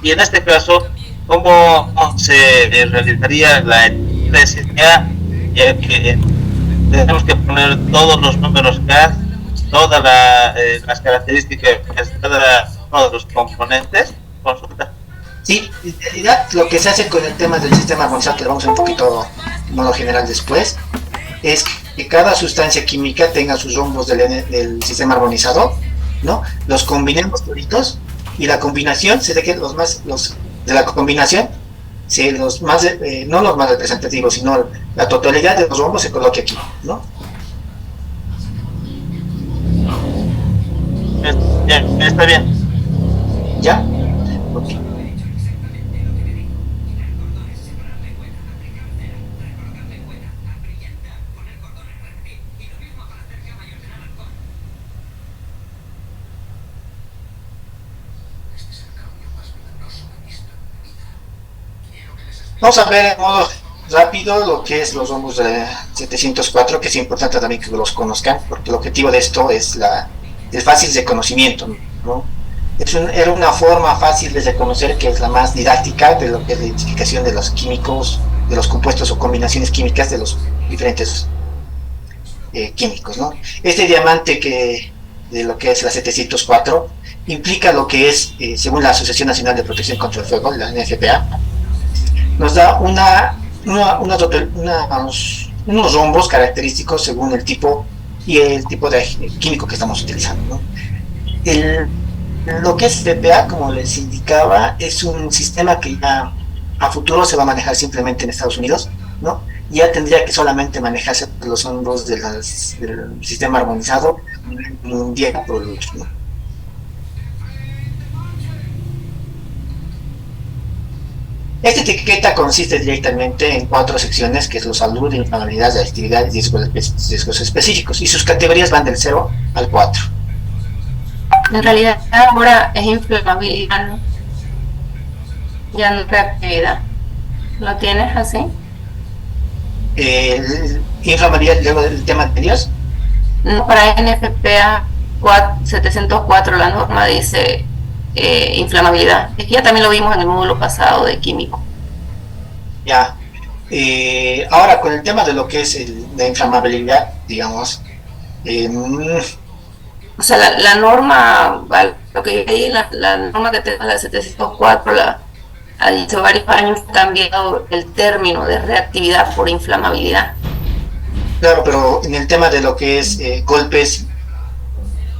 Y en este caso, ¿cómo se realizaría la necesidad? Ya que tenemos que poner todos los números CAD, todas las características de cada uno de los componentes. Consulta. Sí, en realidad lo que se hace con el tema del sistema armonizado, que lo vamos a ver un poquito en modo general después, es que cada sustancia química tenga sus rombos del sistema armonizado, ¿no? Los combinemos toditos y la combinación se de que los de la combinación, los más, no los más representativos, sino la totalidad de los rombos se coloque aquí, ¿no? Ya, está bien. ¿Ya? Ok. Vamos a ver en modo rápido lo que es los rombos de 704, que es importante también que los conozcan, porque el objetivo de esto es el fácil de conocimiento, ¿no? Era una forma fácil de reconocer, que es la más didáctica de lo que es la identificación de los químicos, de los compuestos o combinaciones químicas de los diferentes químicos, ¿no? Este diamante de lo que es la 704 implica lo que es, según la Asociación Nacional de Protección contra el Fuego, la NFPA, nos da unos rombos característicos según el tipo y el tipo de químico que estamos utilizando, ¿no? Lo que es PPA, como les indicaba, es un sistema que ya a futuro se va a manejar simplemente en Estados Unidos, ¿no? Ya tendría que solamente manejarse los rombos del sistema armonizado mundial por el último. Esta etiqueta consiste directamente en 4 secciones, que es la salud, inflamabilidad, la actividad y riesgos específicos, y sus categorías van del 0 al 4. En realidad ahora es inflamabilidad, ¿no? Ya no es reactividad. ¿Lo tienes así? Inflamabilidad, luego del tema anterior. No, para NFPA 704 la norma dice inflamabilidad. Es que ya también lo vimos en el módulo pasado de químico. Ya. Ahora, con el tema de lo que es la inflamabilidad, digamos, o sea, la norma, lo que yo leí, la norma que tengo, la 704, ha dicho varios años cambiado el término de reactividad por inflamabilidad. Claro, pero en el tema de lo que es golpes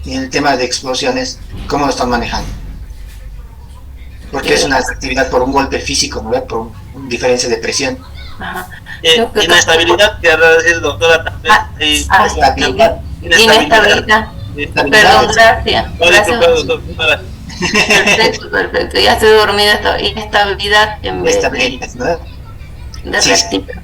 y en el tema de explosiones, ¿cómo lo están manejando? Porque es una actividad por un golpe físico, ¿no? Por una diferencia de presión. Ajá. Inestabilidad, que ahora decir doctora también. Inestabilidad. Perdón, gracias. Perfecto. Ya estoy dormida. Inestabilidad en vez de reactividad.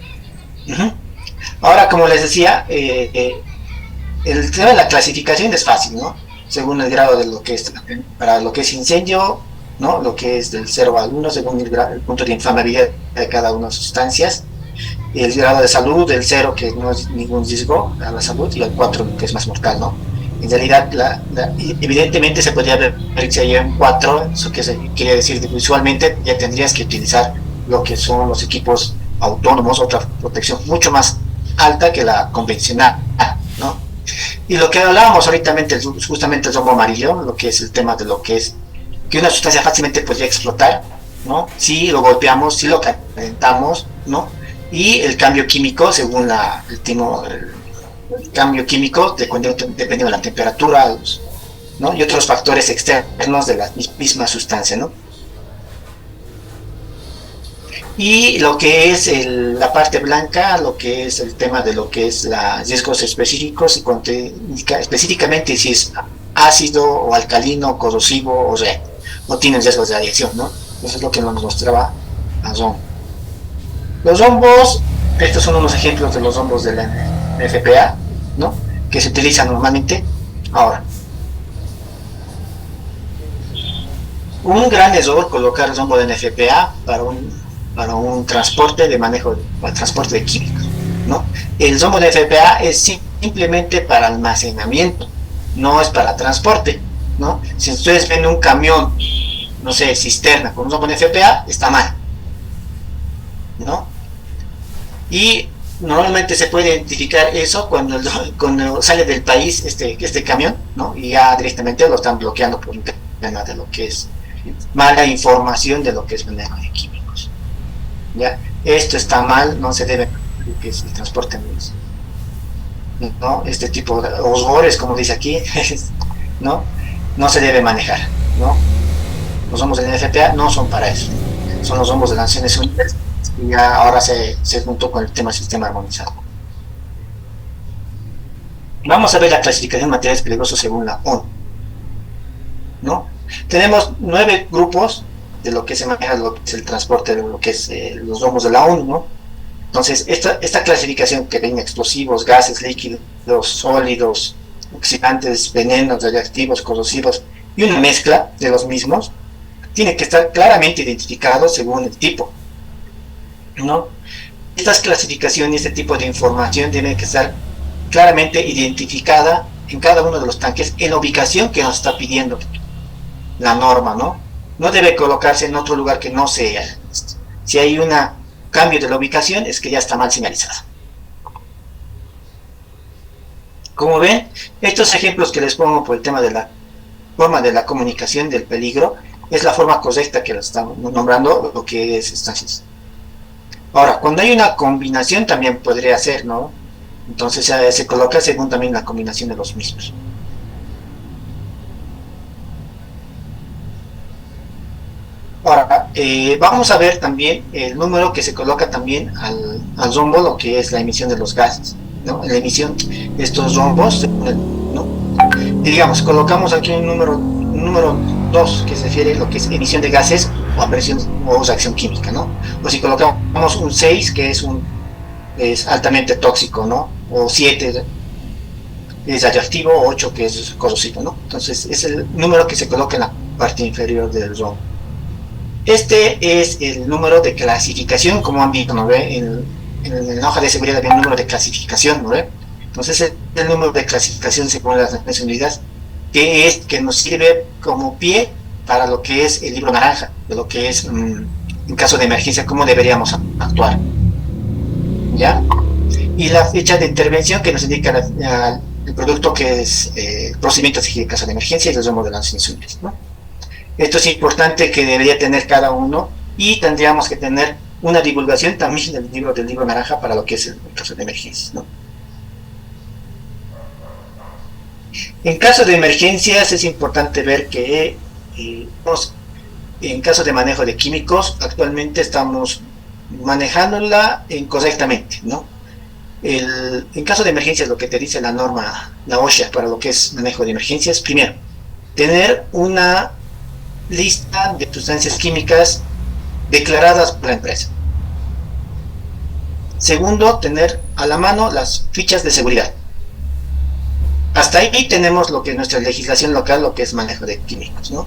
Ahora, como les decía, el tema de la clasificación es fácil, ¿no? Según el grado de lo que es, para lo que es incendio, ¿no? Lo que es del 0 al 1, según el punto de inflamabilidad de cada una de las sustancias. El grado de salud, del 0, que no es ningún riesgo a la salud, y el 4, que es más mortal, ¿no? En realidad, evidentemente se podría ver que se lleva un 4, eso quiere decir que visualmente ya tendrías que utilizar lo que son los equipos autónomos, otra protección mucho más alta que la convencional, ¿no? Y lo que hablábamos ahorita, justamente el rombo amarillo, lo que es el tema de lo que es que una sustancia fácilmente podría explotar, ¿no? Si lo golpeamos, si lo calentamos, ¿no? Y el cambio químico, según el cambio químico, dependiendo de la temperatura, ¿no? Y otros factores externos de la misma sustancia, ¿no? Y lo que es la parte blanca, lo que es el tema de lo que es los riesgos específicos, y indica específicamente si es ácido o alcalino, corrosivo o tienen riesgos de radiación, ¿no? Eso es lo que nos mostraba Azón. Los rombos, estos son unos ejemplos de los rombos de la NFPA, ¿no? Que se utilizan normalmente. Ahora, un gran error colocar el rombo de NFPA para un transporte de manejo, para transporte de químicos, ¿no? El rombo de NFPA es simplemente para almacenamiento, no es para transporte, ¿no? Si ustedes ven un camión no sé, cisterna con un zombo en FPA, está mal, ¿no? Y normalmente se puede identificar eso cuando sale del país este camión, ¿no? Y ya directamente lo están bloqueando por un tema de lo que es mala información de lo que es manejo de químicos. ¿Ya? Esto está mal, no se debe, que es el transporte, ¿no? Este tipo de osgores, como dice aquí, ¿no? No se debe manejar, ¿no? Los homos del NFPA no son para eso, son los homos de las Naciones Unidas y ya ahora se juntó con el tema sistema armonizado. Vamos a ver la clasificación de materiales peligrosos según la ONU, ¿no? Tenemos 9 grupos de lo que se maneja, lo que es el transporte de lo que es los homos de la ONU, ¿no? Entonces, esta clasificación que ven explosivos, gases, líquidos, sólidos, oxidantes, venenos, radiactivos, corrosivos y una mezcla de los mismos, tiene que estar claramente identificado según el tipo, ¿no? Estas clasificaciones, este tipo de información debe que estar claramente identificada en cada uno de los tanques en la ubicación que nos está pidiendo la norma, ¿no? No debe colocarse en otro lugar que no sea. Si hay un cambio de la ubicación, es que ya está mal señalizado. Como ven, estos ejemplos que les pongo por el tema de la forma de la comunicación del peligro, es la forma correcta que lo estamos nombrando, lo que es estancias. Ahora, cuando hay una combinación también podría ser, ¿no? Entonces se coloca según también la combinación de los mismos. Ahora, vamos a ver también el número que se coloca también al rombo, lo que es la emisión de los gases, ¿no? La emisión de estos rombos, ¿no? Y digamos, colocamos aquí un número 2 que se refiere a lo que es emisión de gases o a presión o reacción química, ¿no? O si colocamos un 6 que es altamente tóxico, ¿no? O 7 es radioactivo, o 8 que es corrosivo, ¿no? Entonces es el número que se coloca en la parte inferior del rombo. Este es el número de clasificación, como han visto, ¿no ve? En la hoja de seguridad había un número de clasificación, ¿no ve? Entonces es el número de clasificación según las Naciones Unidas, que nos sirve como pie para lo que es el libro naranja, de lo que es, en caso de emergencia, cómo deberíamos actuar, ¿ya? Y la fecha de intervención que nos indica el producto que es procedimiento en caso de emergencia y los números de las Naciones Unidas, ¿no? Esto es importante que debería tener cada uno y tendríamos que tener una divulgación también del libro naranja para lo que es el caso de emergencias, ¿no? En caso de emergencias es importante ver que en caso de manejo de químicos actualmente estamos manejándola incorrectamente, ¿no? En caso de emergencias, lo que te dice la norma, la OSHA, para lo que es manejo de emergencias, primero, tener una lista de sustancias químicas declaradas por la empresa. Segundo, tener a la mano las fichas de seguridad. Hasta ahí tenemos lo que es nuestra legislación local, lo que es manejo de químicos, ¿no?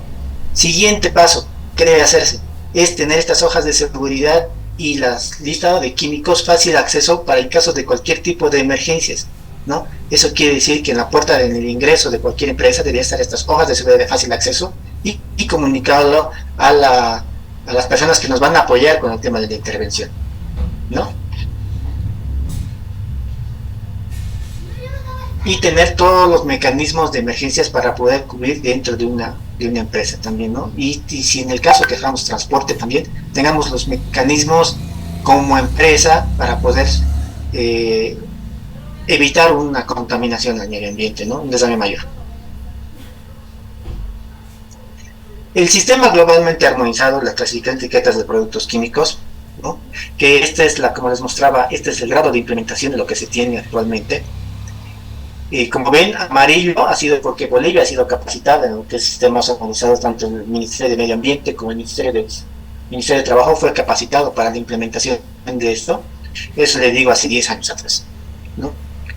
Siguiente paso, ¿qué debe hacerse? Es tener estas hojas de seguridad y las listas de químicos fácil acceso para el caso de cualquier tipo de emergencias, ¿no? Eso quiere decir que en la puerta del ingreso de cualquier empresa debería estar estas hojas de seguridad de fácil acceso y comunicarlo a las personas que nos van a apoyar con el tema de la intervención, ¿no? Y tener todos los mecanismos de emergencias para poder cubrir dentro de una empresa también, ¿no? Y si en el caso que hagamos transporte también, tengamos los mecanismos como empresa para poder evitar una contaminación al medio ambiente, ¿no? Un desarme mayor. El sistema globalmente armonizado, la clasificación de etiquetas de productos químicos, ¿no? Que esta es como les mostraba, este es el grado de implementación de lo que se tiene actualmente. Como ven, amarillo ha sido porque Bolivia ha sido capacitada en lo que es sistemas armonizados, tanto el Ministerio de Medio Ambiente como el Ministerio de Trabajo fue capacitado para la implementación de esto. Eso le digo hace 10 años atrás, ¿no?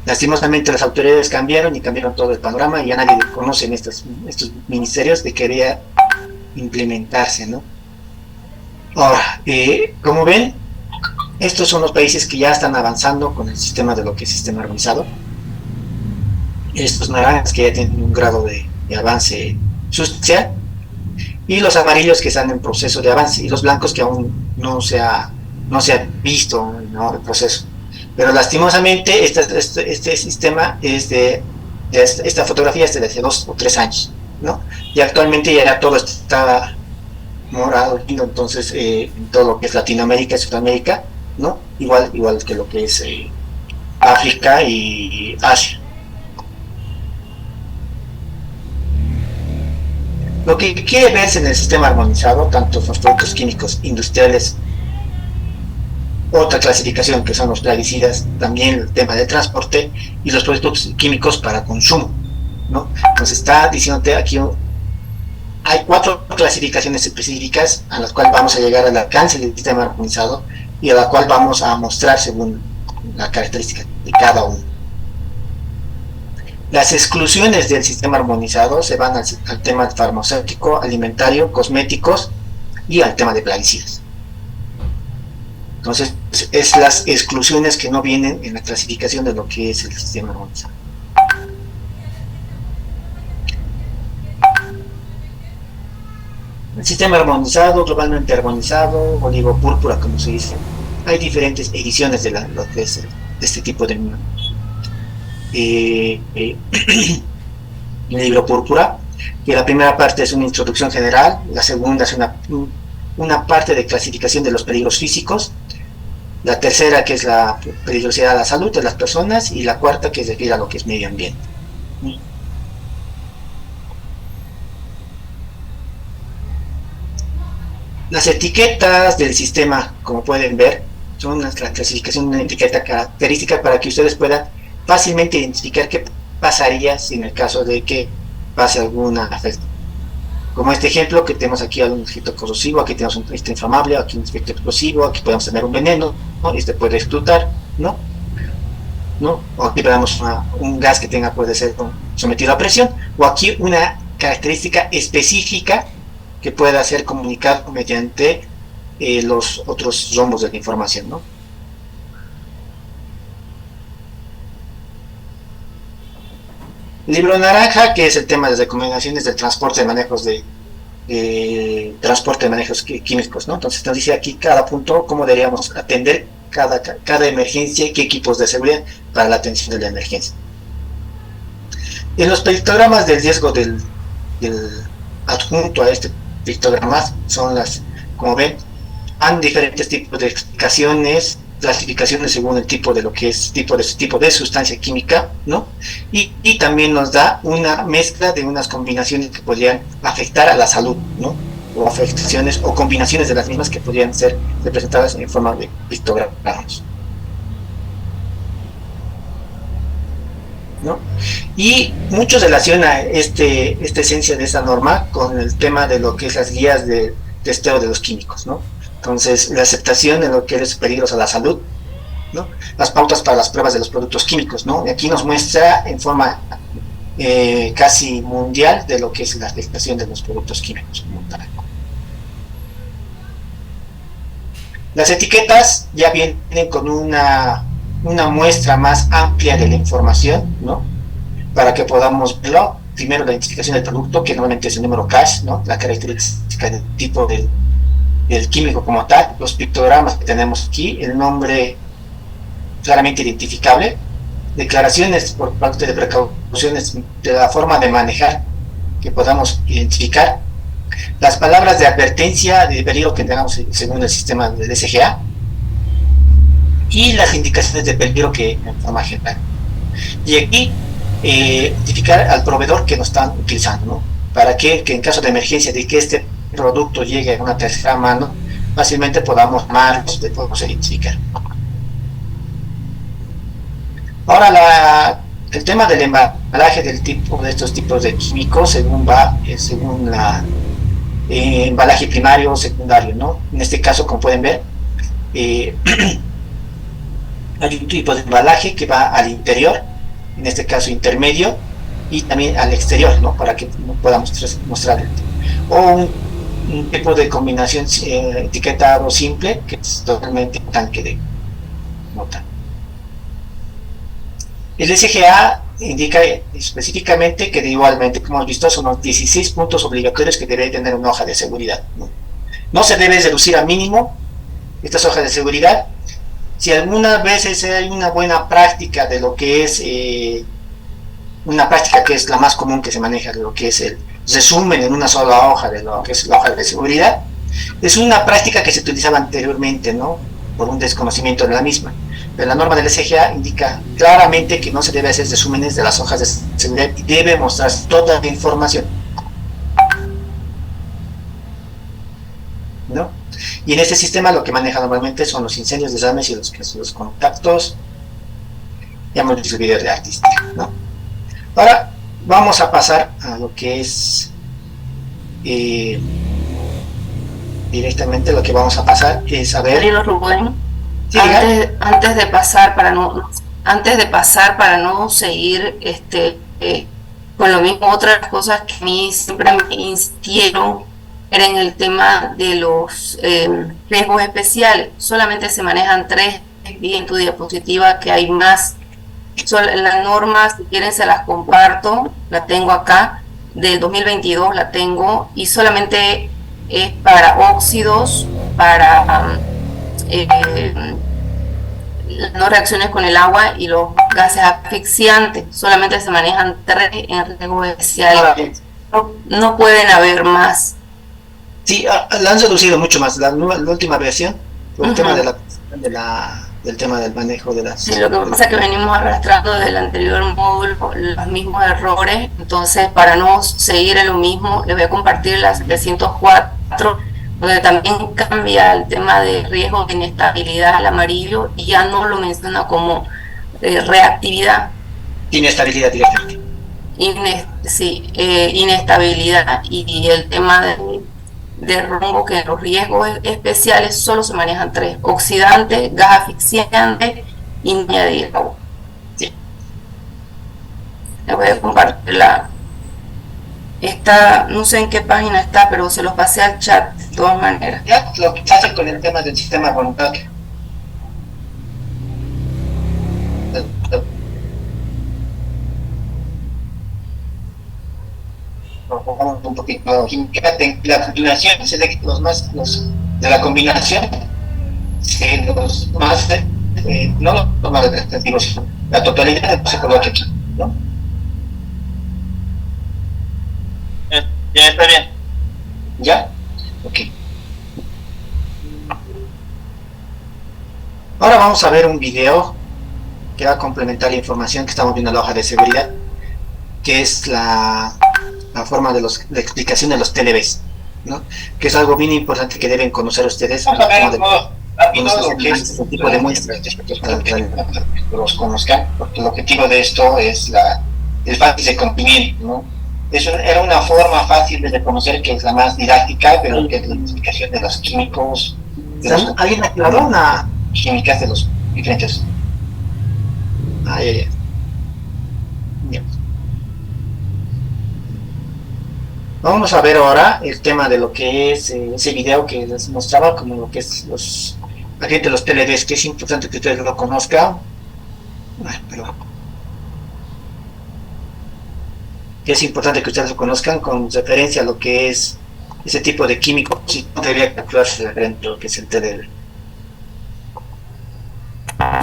Lastimosamente las autoridades cambiaron todo el panorama y ya nadie conoce en estos ministerios de que quería implementarse, ¿no? Ahora, como ven, estos son los países que ya están avanzando con el sistema de lo que es sistema armonizado. Estos naranjas que ya tienen un grado de avance sustancial. y los amarillos que están en proceso de avance, y los blancos que aún no se ha visto, ¿no?, el proceso. Pero lastimosamente este sistema es esta fotografía es de hace 2 o 3 años, ¿no? Y actualmente ya todo está morado, entonces en todo lo que es Latinoamérica y Sudamérica, ¿no? Igual que lo que es África y Asia. Lo que quiere verse en el sistema armonizado, tanto los productos químicos industriales, otra clasificación que son los plaguicidas, también el tema de transporte y los productos químicos para consumo, ¿no? Entonces está diciéndote aquí, hay 4 clasificaciones específicas a las cuales vamos a llegar al alcance del sistema armonizado y a la cual vamos a mostrar según la característica de cada uno. Las exclusiones del sistema armonizado se van al tema farmacéutico, alimentario, cosméticos y al tema de plaguicidas. Entonces, es las exclusiones que no vienen en la clasificación de lo que es el sistema armonizado. El sistema armonizado, globalmente armonizado, oligopúrpura, como se dice. Hay diferentes ediciones de lo que es de este tipo de libro púrpura, que la primera parte es una introducción general, la segunda es una parte de clasificación de los peligros físicos, la tercera que es la peligrosidad a la salud de las personas, y la cuarta que se refiere a lo que es medio ambiente. Las etiquetas del sistema, como pueden ver, son una clasificación, una etiqueta característica para que ustedes puedan fácilmente identificar qué pasaría si en el caso de que pase alguna afectación. Como este ejemplo que tenemos aquí un objeto corrosivo, aquí tenemos un inflamable, aquí un efecto explosivo, aquí podemos tener un veneno, ¿no? Este puede explotar, ¿no? O aquí tenemos un gas que puede ser sometido a presión, o aquí una característica específica que pueda ser comunicado mediante los otros rombos de la información, ¿no? Libro naranja, que es el tema de recomendaciones del transporte de manejos transporte de manejos químicos, ¿no? Entonces nos dice aquí cada punto cómo deberíamos atender cada emergencia y qué equipos de seguridad para la atención de la emergencia. En los pictogramas del riesgo del adjunto a este pictograma son como ven, han diferentes tipos de explicaciones, clasificaciones según el tipo de lo que es tipo de sustancia química, ¿no? Y también nos da una mezcla de unas combinaciones que podrían afectar a la salud, ¿no? O afectaciones o combinaciones de las mismas que podrían ser representadas en forma de pictogramas, ¿no? Y mucho relaciona esta esencia de esa norma con el tema de lo que es las guías de testeo de los químicos, ¿no? Entonces, la aceptación de lo que es peligros a la salud, ¿no? Las pautas para las pruebas de los productos químicos, ¿no? Y aquí nos muestra en forma casi mundial de lo que es la afectación de los productos químicos. Las etiquetas ya vienen con una muestra más amplia de la información, ¿no? Para que podamos verlo. Primero, la identificación del producto, que normalmente es el número CASH, ¿no? La característica del tipo del químico como tal, los pictogramas que tenemos aquí, el nombre claramente identificable, declaraciones por parte de precauciones de la forma de manejar que podamos identificar, las palabras de advertencia de peligro que tengamos según el sistema del SGA y las indicaciones de peligro que en forma general. Y aquí identificar al proveedor que nos están utilizando, ¿no? Para que en caso de emergencia de que este producto llegue a una tercera mano, fácilmente podamos identificar. Ahora el tema del embalaje de estos tipos de químicos según embalaje primario o secundario, ¿no? En este caso, como pueden ver, hay un tipo de embalaje que va al interior, en este caso intermedio, y también al exterior, ¿no? Para que podamos mostrar o un tipo de combinación etiquetado simple, que es totalmente tanque de nota. El SGA indica específicamente que igualmente, como hemos visto, son los 16 puntos obligatorios que debe tener una hoja de seguridad, ¿no? No se debe reducir al mínimo estas hojas de seguridad. Si algunas veces hay una buena práctica de lo que es, una práctica que es la más común que se maneja, de lo que es el resumen en una sola hoja de lo que es la hoja de seguridad, es una práctica que se utilizaba anteriormente, ¿no? Por un desconocimiento de la misma. Pero la norma del SGA indica claramente que no se debe hacer resúmenes de las hojas de seguridad y debe mostrar toda la información, ¿no? Y en este sistema lo que maneja normalmente son los incendios, desarmes y los contactos. Ya hemos visto el video de artística, ¿no? Ahora vamos a pasar a lo que es directamente lo que vamos a pasar es a ver. Rubén, Sí, antes de pasar para no seguir con lo mismo, otras cosas que a mí siempre me insistieron era en el tema de los riesgos especiales. Solamente se manejan 3, vi en tu diapositiva que hay más. Las normas, si quieren se las comparto, la tengo acá, del 2022 la tengo, y solamente es para óxidos, para no reacciones con el agua y los gases asfixiantes. Solamente se manejan 3 en riesgos especiales. No pueden haber más. Sí, la han reducido mucho más. La última versión, por el tema del tema del manejo de las... Sí, lo que pasa es que venimos arrastrando desde el anterior módulo los mismos errores. Entonces, para no seguir en lo mismo, les voy a compartir la 704, donde también cambia el tema de riesgo de inestabilidad al amarillo y ya no lo menciona como reactividad. Inestabilidad directamente. Inestabilidad, y el tema de rumbo, que los riesgos especiales solo se manejan 3: oxidante, gas asfixiante y añadir agua. Sí. Les voy a compartir no sé en qué página está, pero se los pasé al chat de todas maneras. Ya, lo que se hace con el tema del sistema voluntario. Un poquito, fíjate, la combinación, los de la combinación, los más, no los más representativos, la totalidad se coloca aquí, ¿no? Ya está bien. ¿Ya? Ok. Ahora vamos a ver un video que va a complementar la información que estamos viendo en la hoja de seguridad, que es la forma de la explicación de los TLBs, ¿no? Que es algo bien importante que deben conocer ustedes. Vamos a ver lo que es este tipo de muestras para que los conozcan, porque el objetivo de esto es el fácil de cumplimiento, ¿no? Era una forma fácil de reconocer, que es la más didáctica, pero que es la explicación de los químicos, ¿alguien aclaró una químicas de los diferentes? Ya. Vamos a ver ahora el tema de lo que es ese video que les mostraba, como lo que es los agentes de los TLBs, que es importante que ustedes lo conozcan. Que es importante que ustedes lo conozcan con referencia a lo que es ese tipo de químicos, si no debería calcularse referente a lo que es el TLB.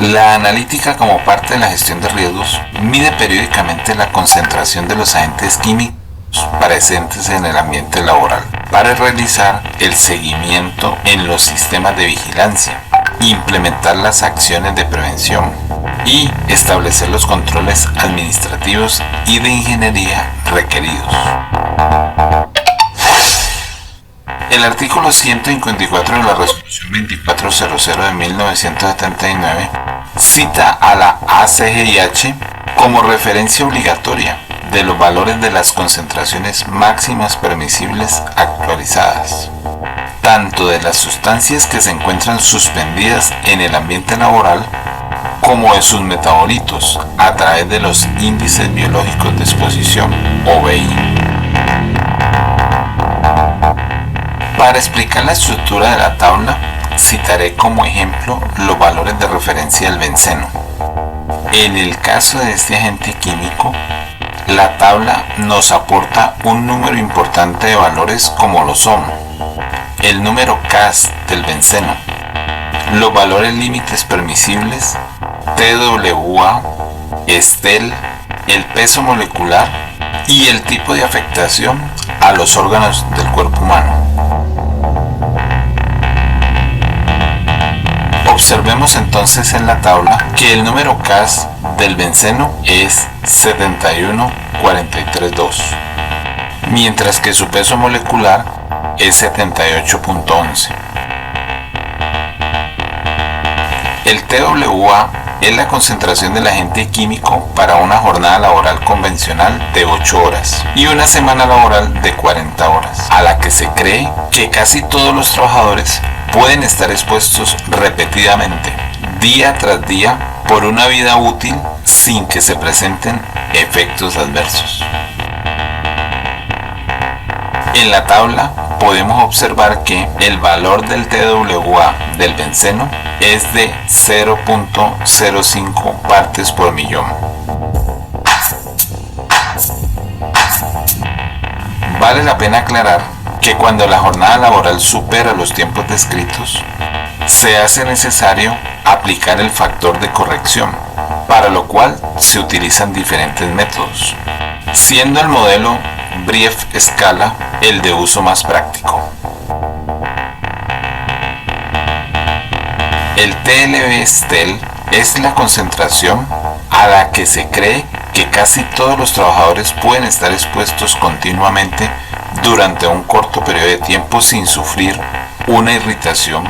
La analítica, como parte de la gestión de riesgos, mide periódicamente la concentración de los agentes químicos presentes en el ambiente laboral para realizar el seguimiento en los sistemas de vigilancia, implementar las acciones de prevención y establecer los controles administrativos y de ingeniería requeridos. El artículo 154 de la Resolución 2400 de 1979 cita a la ACGIH como referencia obligatoria de los valores de las concentraciones máximas permisibles actualizadas, tanto de las sustancias que se encuentran suspendidas en el ambiente laboral como de sus metabolitos a través de los índices biológicos de exposición o BI. Para explicar la estructura de la tabla, citaré como ejemplo los valores de referencia del benceno. En el caso de este agente químico, la tabla nos aporta un número importante de valores como lo son el número CAS del benceno, los valores límites permisibles, TWA, Estel, el peso molecular y el tipo de afectación a los órganos del cuerpo humano. Observemos entonces en la tabla que el número CAS del benceno es 71432, mientras que su peso molecular es 78.11. El TWA es la concentración del agente químico para una jornada laboral convencional de 8 horas y una semana laboral de 40 horas, a la que se cree que casi todos los trabajadores pueden estar expuestos repetidamente, día tras día, por una vida útil sin que se presenten efectos adversos. En la tabla podemos observar que el valor del TWA del benceno es de 0.05 partes por millón. Vale la pena aclarar que cuando la jornada laboral supera los tiempos descritos, se hace necesario aplicar el factor de corrección, para lo cual se utilizan diferentes métodos, siendo el modelo Brief-Scala el de uso más práctico. El TLB-Stel es la concentración a la que se cree que casi todos los trabajadores pueden estar expuestos continuamente durante un corto periodo de tiempo sin sufrir una irritación,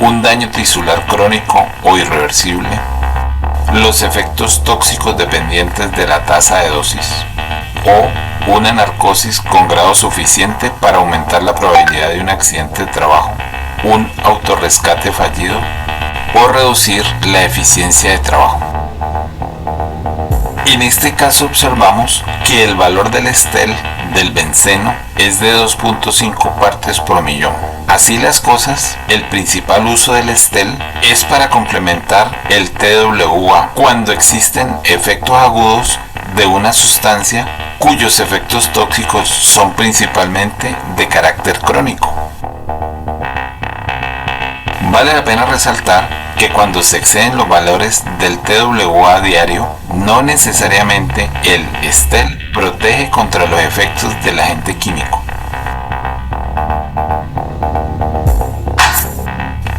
un daño tisular crónico o irreversible, los efectos tóxicos dependientes de la tasa de dosis o una narcosis con grado suficiente para aumentar la probabilidad de un accidente de trabajo, un autorrescate fallido o reducir la eficiencia de trabajo. En este caso observamos que el valor del Estel del benceno es de 2.5 partes por millón. Así las cosas, el principal uso del Estel es para complementar el TWA cuando existen efectos agudos de una sustancia cuyos efectos tóxicos son principalmente de carácter crónico. Vale la pena resaltar que cuando se exceden los valores del TWA diario, no necesariamente el Estel protege contra los efectos del agente químico.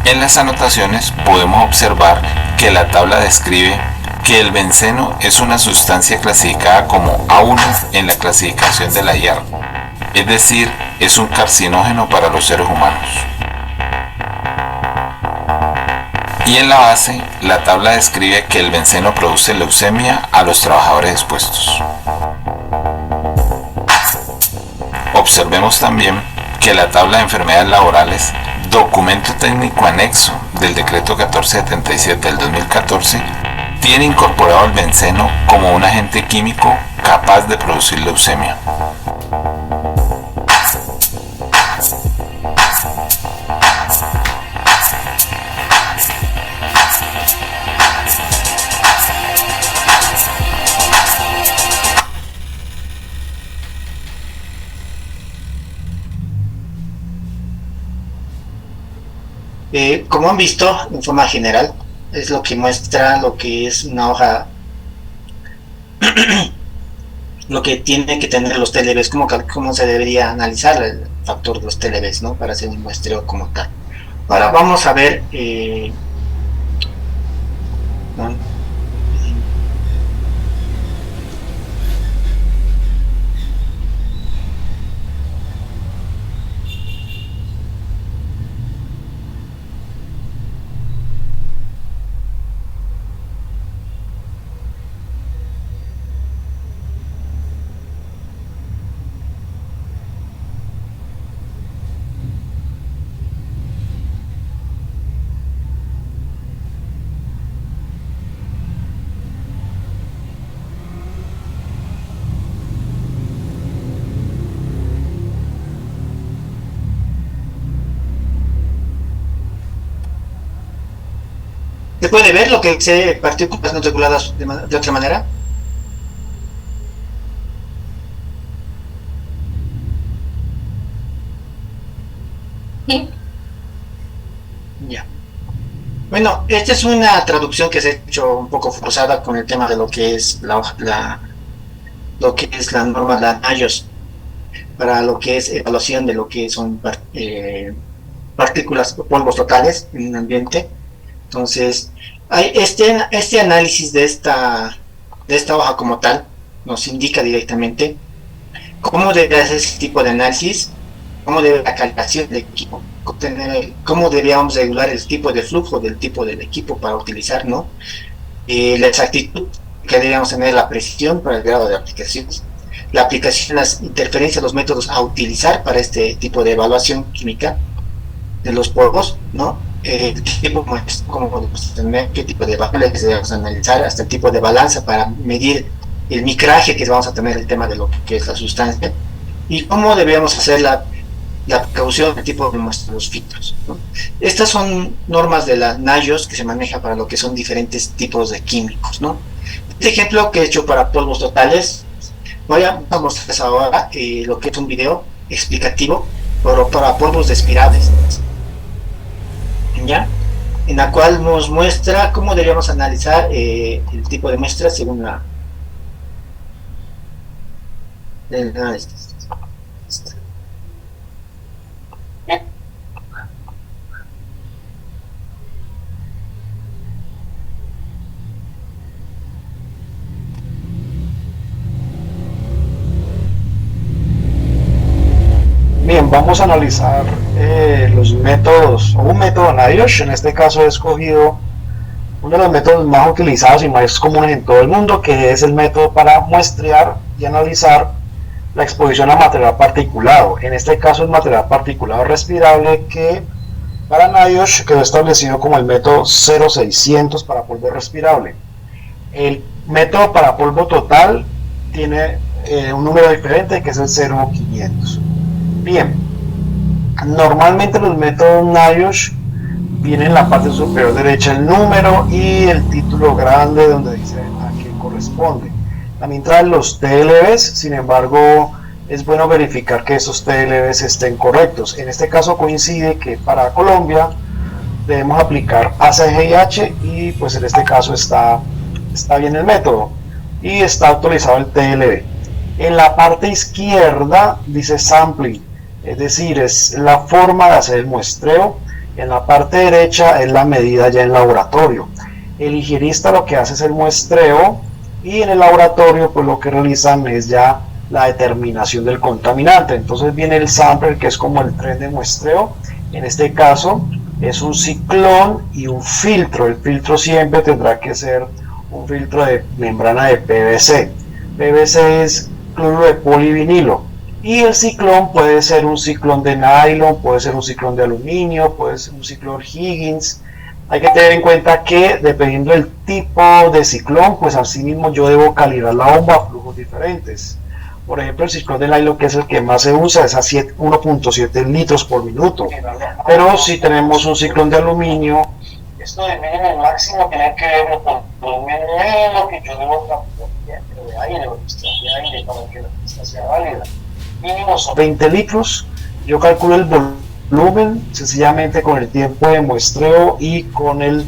En las anotaciones podemos observar que la tabla describe que el benceno es una sustancia clasificada como A1 en la clasificación de la IARC, es decir, es un carcinógeno para los seres humanos. Y en la base, la tabla describe que el benceno produce leucemia a los trabajadores expuestos. Observemos también que la tabla de enfermedades laborales, documento técnico anexo del decreto 1477 del 2014, tiene incorporado el benceno como un agente químico capaz de producir leucemia. Como han visto, en forma general, es lo que muestra lo que es una hoja, lo que tiene que tener los TLBs, cómo se debería analizar el factor de los TLBs, ¿no? Para hacer un muestreo como tal. Ahora vamos a ver, ¿no? ¿Se puede ver lo que dice partículas no reguladas de otra manera? Sí. Ya. Bueno, esta es una traducción que se ha hecho un poco forzada con el tema de lo que es lo que es la norma de NIOSH para lo que es evaluación de lo que son partículas o polvos totales en un ambiente. Entonces, hay este análisis de esta hoja como tal nos indica directamente cómo debe hacer ese tipo de análisis, cómo debe la calibración del equipo, cómo deberíamos regular el tipo de flujo del tipo del equipo para utilizar, ¿no? La exactitud que deberíamos tener, la precisión para el grado de aplicaciones, la aplicación, las interferencias, los métodos a utilizar para este tipo de evaluación química de los polvos, ¿no? El tipo, cómo debemos tener, qué tipo de variables debemos analizar, hasta el tipo de balanza para medir el micraje que vamos a tener, el tema de lo que es la sustancia, y cómo debemos hacer la precaución del tipo de los filtros, ¿no? Estas son normas de la NIOSH que se maneja para lo que son diferentes tipos de químicos, ¿no? Este ejemplo que he hecho para polvos totales, voy a mostrarles ahora lo que es un video explicativo para polvos respirables, ¿ya? En la cual nos muestra cómo deberíamos analizar el tipo de muestra según la Bien, vamos a analizar los métodos, o un método NIOSH. En este caso he escogido uno de los métodos más utilizados y más comunes en todo el mundo, que es el método para muestrear y analizar la exposición a material particulado. En este caso es material particulado respirable, que para NIOSH quedó establecido como el método 0600 para polvo respirable. El método para polvo total tiene un número diferente, que es el 0500. Bien, normalmente los métodos NIOSH vienen en la parte superior derecha el número y el título grande donde dice a qué corresponde. También traen los TLBs, sin embargo es bueno verificar que esos TLBs estén correctos. En este caso coincide que para Colombia debemos aplicar ACGIH y pues en este caso está bien el método y está actualizado el TLB. En la parte izquierda dice sampling, es decir, es la forma de hacer el muestreo. En la parte derecha es la medida ya en laboratorio. El higienista lo que hace es el muestreo y en el laboratorio pues lo que realizan es ya la determinación del contaminante. Entonces viene el sampler, que es como el tren de muestreo. En este caso es un ciclón y un filtro. El filtro siempre tendrá que ser un filtro de membrana de PVC. PVC es cloruro de polivinilo. Y el ciclón puede ser un ciclón de nylon, puede ser un ciclón de aluminio, puede ser un ciclón Higgins. Hay que tener en cuenta que dependiendo del tipo de ciclón, pues así mismo yo debo calibrar la bomba a flujos diferentes. Por ejemplo, el ciclón de nylon, que es el que más se usa, es a 1.7 litros por minuto. Pero si tenemos un ciclón de aluminio, esto de mínimo y máximo tiene que ver con lo mínimo que yo debo transportar de aire o de aire para que la pista sea válida. Mínimo son 20 litros. Yo calculo el volumen sencillamente con el tiempo de muestreo y con el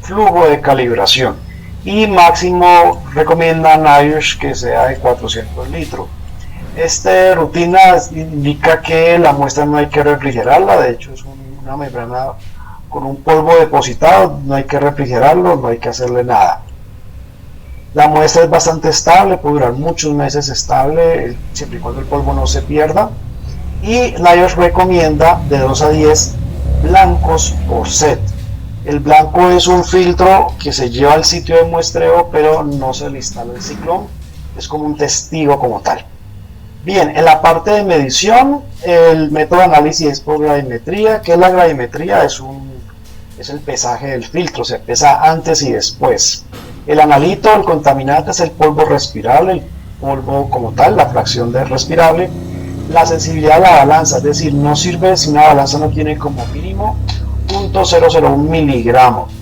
flujo de calibración. Y máximo recomienda NIOSH que sea de 400 litros. Esta rutina indica que la muestra no hay que refrigerarla, de hecho es una membrana con un polvo depositado, no hay que refrigerarlo, no hay que hacerle nada. La muestra es bastante estable, puede durar muchos meses estable, siempre y cuando el polvo no se pierda. Y NIOSH recomienda de 2 a 10 blancos por set. El blanco es un filtro que se lleva al sitio de muestreo, pero no se le instala el ciclón, es como un testigo como tal. Bien, en la parte de medición, el método de análisis es por gravimetría. ¿Qué es la gravimetría? Es el pesaje del filtro, se pesa antes y después. El analito, el contaminante, es el polvo respirable, el polvo como tal, la fracción de respirable. La sensibilidad de la balanza, es decir, no sirve si una balanza no tiene como mínimo 0.001 miligramos.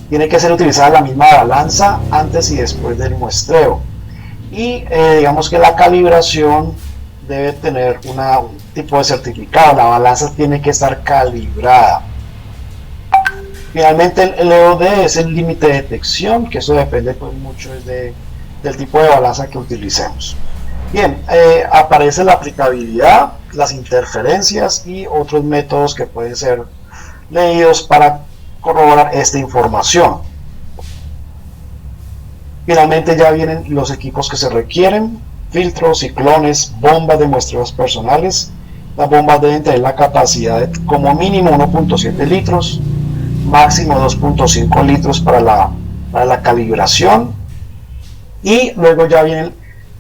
Tiene que ser utilizada la misma balanza antes y después del muestreo. Y digamos que la calibración debe tener un tipo de certificado. La balanza tiene que estar calibrada. Finalmente el EOD es el límite de detección, que eso depende pues mucho del tipo de balanza que utilicemos. Bien, aparece la aplicabilidad, las interferencias y otros métodos que pueden ser leídos para corroborar esta información. Finalmente ya vienen los equipos que se requieren: filtros, ciclones, bombas de muestreos personales. Las bombas deben tener la capacidad de como mínimo 1.7 litros, máximo 2.5 litros para la calibración. Y luego ya vienen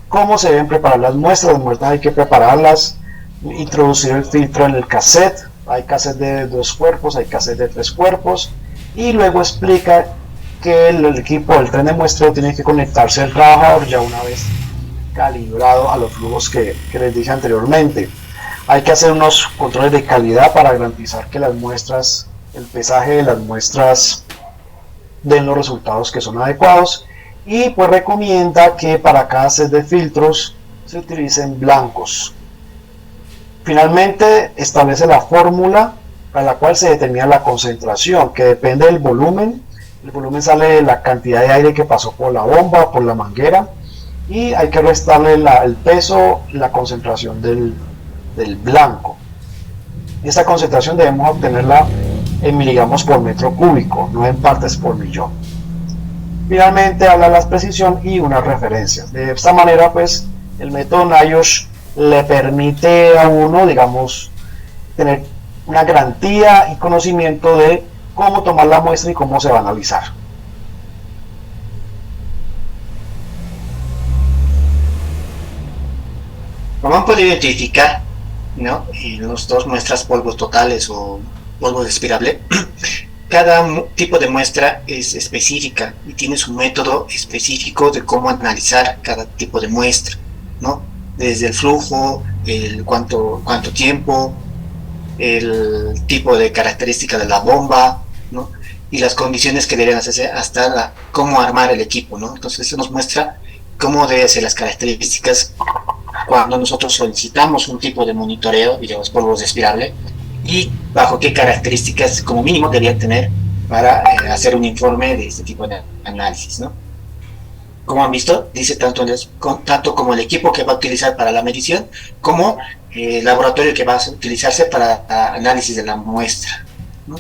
cómo se deben preparar las muestras. Las muestras hay que prepararlas, introducir el filtro en el cassette. Hay cassette de 2 cuerpos, hay cassette de 3 cuerpos, y luego explica que el equipo del tren de muestreo tiene que conectarse al trabajador ya una vez calibrado a los flujos que les dije anteriormente. Hay que hacer unos controles de calidad para garantizar que las muestras, el pesaje de las muestras, den los resultados que son adecuados, y pues recomienda que para cada set de filtros se utilicen blancos. Finalmente establece la fórmula para la cual se determina la concentración, que depende del volumen. El volumen sale de la cantidad de aire que pasó por la bomba, por la manguera, y hay que restarle el peso, la concentración del blanco. Esta concentración debemos obtenerla en miligramos por metro cúbico, no en partes por millón. Finalmente habla de la precisión y unas referencias. De esta manera pues el método NIOSH le permite a uno, digamos, tener una garantía y conocimiento de cómo tomar la muestra y cómo se va a analizar. Como han podido identificar, ¿no?, en los dos muestras polvos totales o polvo despirable, cada tipo de muestra es específica y tiene su método específico de cómo analizar cada tipo de muestra, ¿no? Desde el flujo, el cuánto tiempo, el tipo de característica de la bomba, ¿no?, y las condiciones que deben hacerse hasta cómo armar el equipo, ¿no? Entonces eso nos muestra cómo deben ser las características cuando nosotros solicitamos un tipo de monitoreo, digamos polvo despirable, y bajo qué características como mínimo debería tener para hacer un informe de este tipo de análisis, ¿no? Como han visto, dice tanto como el equipo que va a utilizar para la medición, como el laboratorio que va a utilizarse para análisis de la muestra, ¿no?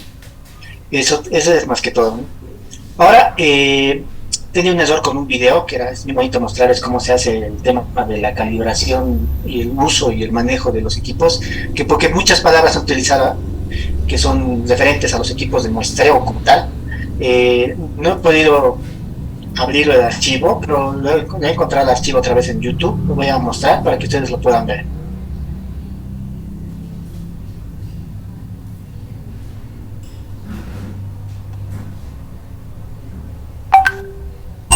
Eso es más que todo, ¿no? Ahora, tenía un error con un video que es muy bonito mostrarles cómo se hace el tema de la calibración y el uso y el manejo de los equipos, que porque muchas palabras se utilizaban que son referentes a los equipos de muestreo como tal, no he podido abrir el archivo, pero voy a encontrar el archivo otra vez en YouTube, lo voy a mostrar para que ustedes lo puedan ver.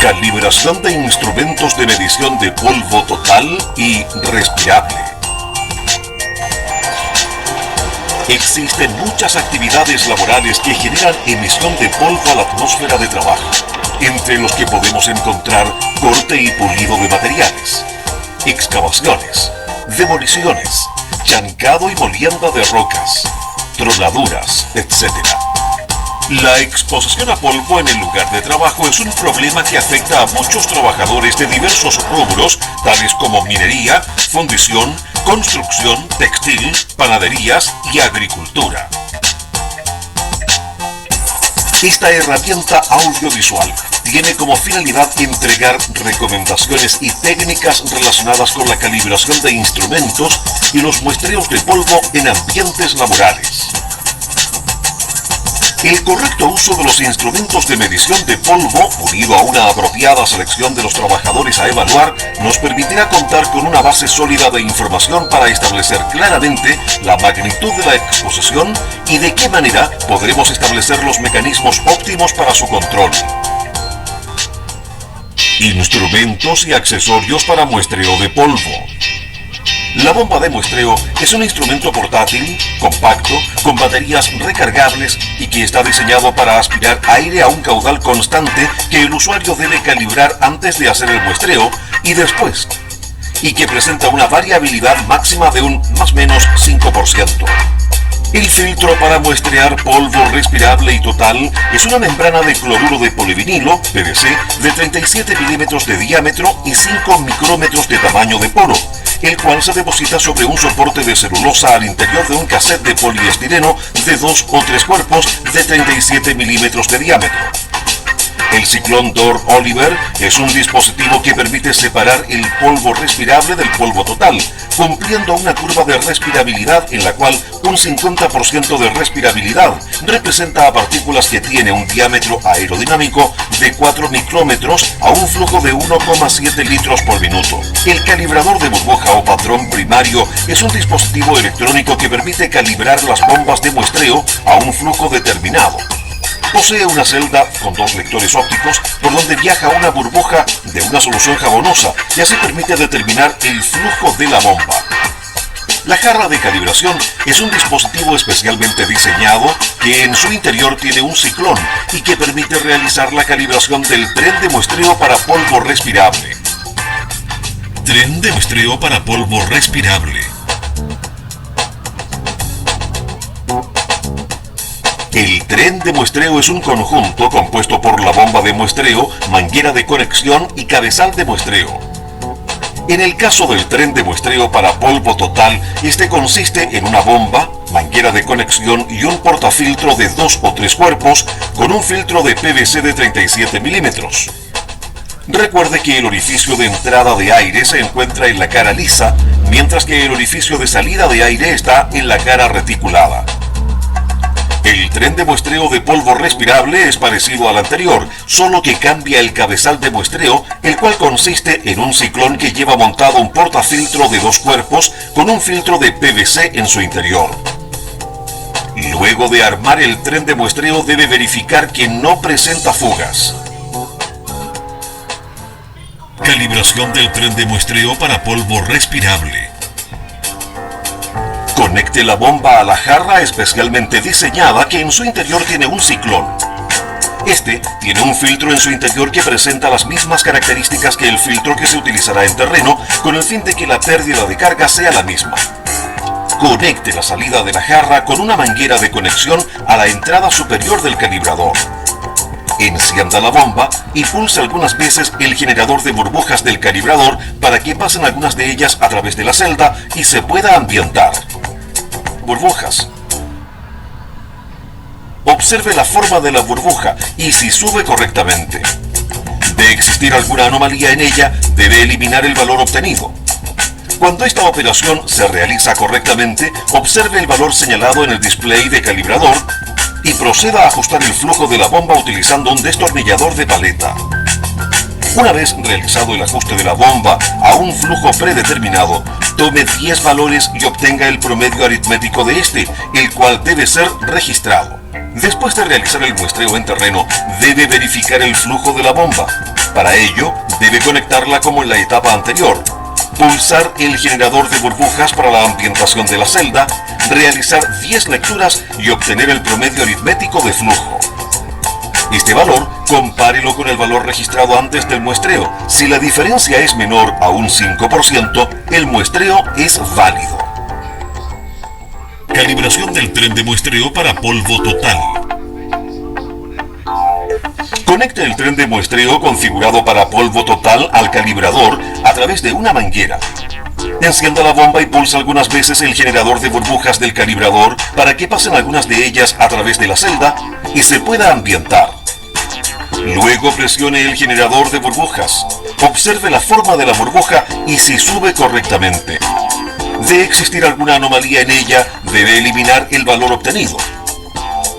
Calibración de instrumentos de medición de polvo total y respirable. Existen muchas actividades laborales que generan emisión de polvo a la atmósfera de trabajo, entre los que podemos encontrar corte y pulido de materiales, excavaciones, demoliciones, chancado y molienda de rocas, tronaduras, etc. La exposición a polvo en el lugar de trabajo es un problema que afecta a muchos trabajadores de diversos rubros, tales como minería, fundición, construcción, textil, panaderías y agricultura. Esta herramienta audiovisual tiene como finalidad entregar recomendaciones y técnicas relacionadas con la calibración de instrumentos y los muestreos de polvo en ambientes laborales. El correcto uso de los instrumentos de medición de polvo, unido a una apropiada selección de los trabajadores a evaluar, nos permitirá contar con una base sólida de información para establecer claramente la magnitud de la exposición y de qué manera podremos establecer los mecanismos óptimos para su control. Instrumentos y accesorios para muestreo de polvo. La bomba de muestreo es un instrumento portátil, compacto, con baterías recargables y que está diseñado para aspirar aire a un caudal constante que el usuario debe calibrar antes de hacer el muestreo y después, y que presenta una variabilidad máxima de un más o menos 5%. El filtro para muestrear polvo respirable y total es una membrana de cloruro de polivinilo, PVC, de 37 milímetros de diámetro y 5 micrómetros de tamaño de poro, el cual se deposita sobre un soporte de celulosa al interior de un cassette de poliestireno de 2 o 3 cuerpos de 37 milímetros de diámetro. El ciclón Dor-Oliver es un dispositivo que permite separar el polvo respirable del polvo total, cumpliendo una curva de respirabilidad en la cual un 50% de respirabilidad representa a partículas que tiene un diámetro aerodinámico de 4 micrómetros a un flujo de 1,7 litros por minuto. El calibrador de burbuja o patrón primario es un dispositivo electrónico que permite calibrar las bombas de muestreo a un flujo determinado. Posee una celda con 2 lectores ópticos por donde viaja una burbuja de una solución jabonosa y así permite determinar el flujo de la bomba. La jarra de calibración es un dispositivo especialmente diseñado que en su interior tiene un ciclón y que permite realizar la calibración del tren de muestreo para polvo respirable. Tren de muestreo para polvo respirable. El tren de muestreo es un conjunto compuesto por la bomba de muestreo, manguera de conexión y cabezal de muestreo. En el caso del tren de muestreo para polvo total, este consiste en una bomba, manguera de conexión y un portafiltro de 2 o 3 cuerpos con un filtro de PVC de 37 milímetros. Recuerde que el orificio de entrada de aire se encuentra en la cara lisa, mientras que el orificio de salida de aire está en la cara reticulada. El tren de muestreo de polvo respirable es parecido al anterior, solo que cambia el cabezal de muestreo, el cual consiste en un ciclón que lleva montado un portafiltro de 2 cuerpos con un filtro de PVC en su interior. Luego de armar el tren de muestreo debe verificar que no presenta fugas. Calibración del tren de muestreo para polvo respirable. Conecte la bomba a la jarra especialmente diseñada que en su interior tiene un ciclón. Este tiene un filtro en su interior que presenta las mismas características que el filtro que se utilizará en terreno con el fin de que la pérdida de carga sea la misma. Conecte la salida de la jarra con una manguera de conexión a la entrada superior del calibrador. Encienda la bomba y pulse algunas veces el generador de burbujas del calibrador para que pasen algunas de ellas a través de la celda y se pueda ambientar. Burbujas. Observe la forma de la burbuja y si sube correctamente. De existir alguna anomalía en ella, debe eliminar el valor obtenido. Cuando esta operación se realiza correctamente, observe el valor señalado en el display de calibrador y proceda a ajustar el flujo de la bomba utilizando un destornillador de paleta. Una vez realizado el ajuste de la bomba a un flujo predeterminado, tome 10 valores y obtenga el promedio aritmético de este, el cual debe ser registrado. Después de realizar el muestreo en terreno, debe verificar el flujo de la bomba. Para ello, debe conectarla como en la etapa anterior. Pulsar el generador de burbujas para la ambientación de la celda, realizar 10 lecturas y obtener el promedio aritmético de flujo. Este valor, compárelo con el valor registrado antes del muestreo. Si la diferencia es menor a un 5%, el muestreo es válido. Calibración del tren de muestreo para polvo total. Conecte el tren de muestreo configurado para polvo total al calibrador a través de una manguera. Encienda la bomba y pulsa algunas veces el generador de burbujas del calibrador para que pasen algunas de ellas a través de la celda y se pueda ambientar. Luego presione el generador de burbujas. Observe la forma de la burbuja y si sube correctamente. De existir alguna anomalía en ella, debe eliminar el valor obtenido.